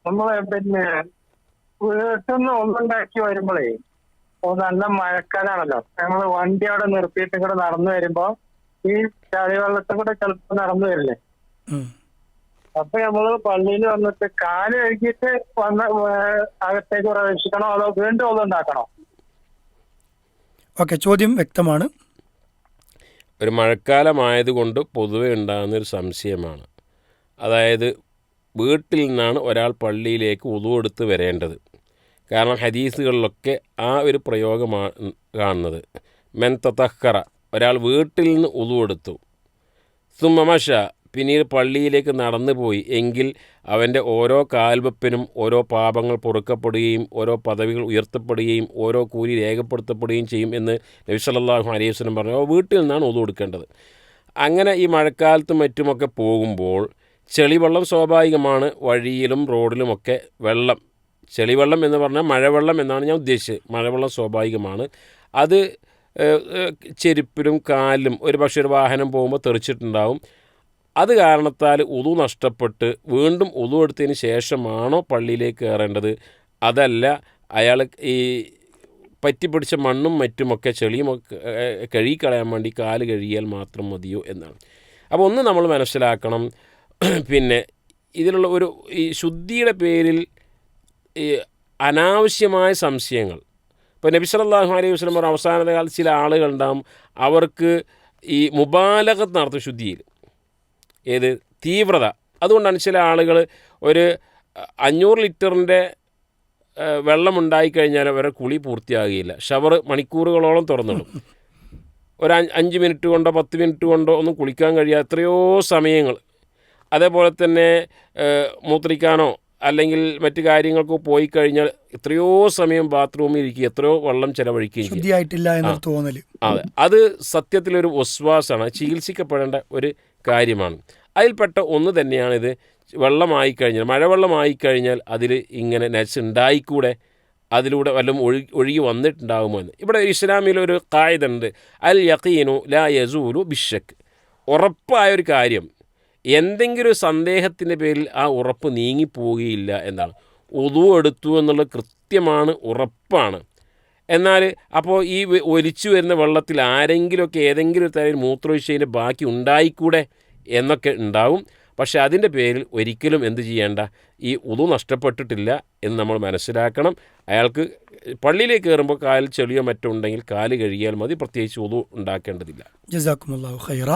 നമ്മള് വീട്ടിൽ നിന്ന് ഒന്നുണ്ടാക്കി വരുമ്പോഴേ നല്ല മഴക്കാലാണല്ലോ. ഞങ്ങള് വണ്ടി അവിടെ നിർത്തിയിട്ട് ഇങ്ങോട്ട് നടന്നു വരുമ്പോ ഈ ചളിവെള്ളത്തിൽ കൂടെ ചിലപ്പോ നടന്നു വരില്ലേ. ഉം. അപ്പൊ നമ്മള് പള്ളിയിൽ വന്നിട്ട് കാല് കഴുകിയിട്ട് അകത്തേക്ക് പ്രവേശിക്കണോ അതോ വീണ്ടും ഒന്നും ഉണ്ടാക്കണോ? ഓക്കെ, ചോദ്യം വ്യക്തമാണ്. ഒരു മഴക്കാലമായതുകൊണ്ട് പൊതുവെ ഉണ്ടാകുന്നൊരു സംശയമാണ്. അതായത് വീട്ടിൽ നിന്നാണ് ഒരാൾ പള്ളിയിലേക്ക് വുളു എടുത്ത് വരേണ്ടത്. കാരണം ഹദീസുകളിലൊക്കെ ആ ഒരു പ്രയോഗമാണ് കാണുന്നത്. മെൻ തതഹ്ഹറ, ഒരാൾ വീട്ടിൽ നിന്ന് വുളു എടുത്തു, സുമ്മമഷ, പിന്നീട് പള്ളിയിലേക്ക് നടന്നു പോയി എങ്കിൽ അവൻ്റെ ഓരോ കാൽവെപ്പിനും ഓരോ പാപങ്ങൾ പൊറുക്കപ്പെടുകയും ഓരോ പദവികൾ ഉയർത്തപ്പെടുകയും ഓരോ കൂലി രേഖപ്പെടുത്തപ്പെടുകയും ചെയ്യും എന്ന് നബി സല്ലല്ലാഹു അലൈഹി വസല്ലം പറഞ്ഞു. അപ്പോൾ വീട്ടിൽ നിന്നാണ് വുളു എടുക്കേണ്ടത്. അങ്ങനെ ഈ മഴക്കാലത്തും മറ്റുമൊക്കെ പോകുമ്പോൾ ചെളിവെള്ളം സ്വാഭാവികമാണ്. വഴിയിലും റോഡിലുമൊക്കെ വെള്ളം, ചെളിവെള്ളം എന്ന് പറഞ്ഞാൽ മഴവെള്ളം എന്നാണ് ഞാൻ ഉദ്ദേശിച്ചത്. മഴവെള്ളം സ്വാഭാവികമാണ്. അത് ചെരുപ്പിലും കാലിലും ഒരു പക്ഷേ ഒരു വാഹനം പോകുമ്പോൾ തെറിച്ചിട്ടുണ്ടാവും. അത് കാരണത്താൽ വുളു നഷ്ടപ്പെട്ട് വീണ്ടും വുളു എടുത്തതിന് ശേഷമാണോ പള്ളിയിലേക്ക് കയറേണ്ടത്, അതല്ല അയാൾ ഈ പറ്റിപ്പിടിച്ച മണ്ണും മറ്റുമൊക്കെ ചെളിയുമൊക്കെ കഴുകിക്കളയാൻ വേണ്ടി കാല് കഴുകിയാൽ മാത്രം മതിയോ എന്നാണ്. അപ്പോൾ ഒന്ന് നമ്മൾ മനസ്സിലാക്കണം, പിന്നെ ഇതിലുള്ള ഈ ശുദ്ധിയുടെ പേരിൽ ഈ അനാവശ്യമായ സംശയങ്ങൾ. ഇപ്പോൾ നബി സല്ലല്ലാഹു അലൈഹി വസല്ലം പറഞ്ഞ അവസാനത്തെ കാലത്ത് ചില ആളുകളുണ്ടാകും, അവർക്ക് ഈ മുബാലഗത്ത് നടത്തും ശുദ്ധിയിൽ, ഏത് തീവ്രത. അതുകൊണ്ടാണ് ചില ആളുകൾ ഒരു 500 ലിറ്ററിൻ്റെ വെള്ളമുണ്ടായിക്കഴിഞ്ഞാൽ അവരുടെ കുളി പൂർത്തിയാകുകയില്ല. ഷവർ മണിക്കൂറുകളോളം തുറന്നിടും. ഒരു 5 മിനിറ്റ് കൊണ്ടോ 10 മിനിറ്റ് കൊണ്ടോ ഒന്നും കുളിക്കാൻ കഴിയാത്ത എത്രയോ സമയങ്ങൾ. അതേപോലെ തന്നെ മൂത്രിക്കാനോ അല്ലെങ്കിൽ മറ്റു കാര്യങ്ങൾക്കോ പോയി കഴിഞ്ഞാൽ എത്രയോ സമയം ബാത്റൂമിൽ ഇരിക്കുക, എത്രയോ വെള്ളം ചിലവഴിക്കുകയും ചെയ്യും. ശുദ്ധിയായിട്ടില്ല എന്നൊരു തോന്നല്. അതെ, അത് സത്യത്തിലൊരു വസ്വാസാണ്, ചികിത്സിക്കപ്പെടേണ്ട ഒരു കാര്യമാണ്. അതിൽപ്പെട്ട ഒന്ന് തന്നെയാണിത്. വെള്ളമായിക്കഴിഞ്ഞാൽ, മഴവെള്ളമായിക്കഴിഞ്ഞാൽ അതിൽ ഇങ്ങനെ നജസ് ഉണ്ടായിക്കൂടെ, അതിലൂടെ വല്ലതും ഒഴുകി വന്നിട്ടുണ്ടാകുമോ എന്ന്. ഇവിടെ ഇസ്ലാമിലൊരു ഖായിദുണ്ട്, അൽ യഖീനു ലാ യസൂലു ബിശ്ശക്ക്. ഉറപ്പായൊരു കാര്യം, എന്തെങ്കിലും സന്ദേഹത്തിൻ്റെ പേരിൽ ആ ഉറപ്പ് നീങ്ങിപ്പോവുകയില്ല എന്നാണ്. വുളു എടുത്തു എന്നുള്ളത് കൃത്യമാണ്, ഉറപ്പാണ്. എന്നാൽ അപ്പോൾ ഈ ഒലിച്ചു വരുന്ന വെള്ളത്തിൽ ആരെങ്കിലുമൊക്കെ ഏതെങ്കിലും ഒരു തരത്തിൽ മൂത്രമൊഴിച്ചതിൻ്റെ ബാക്കി ഉണ്ടായിക്കൂടെ എന്നൊക്കെ ഉണ്ടാവും. പക്ഷേ അതിൻ്റെ പേരിൽ ഒരിക്കലും എന്ത് ചെയ്യേണ്ട, ഈ വുളു നഷ്ടപ്പെട്ടിട്ടില്ല എന്ന് നമ്മൾ മനസ്സിലാക്കണം. അയാൾക്ക് പള്ളിയിലേക്ക് കയറുമ്പോൾ കാലിൽ ചെളിയോ മറ്റോ ഉണ്ടെങ്കിൽ കാല് കഴുകിയാൽ മതി, പ്രത്യേകിച്ച് വുളു ഉണ്ടാക്കേണ്ടതില്ല. ജസാക്കുമുല്ലാഹു ഖൈറ.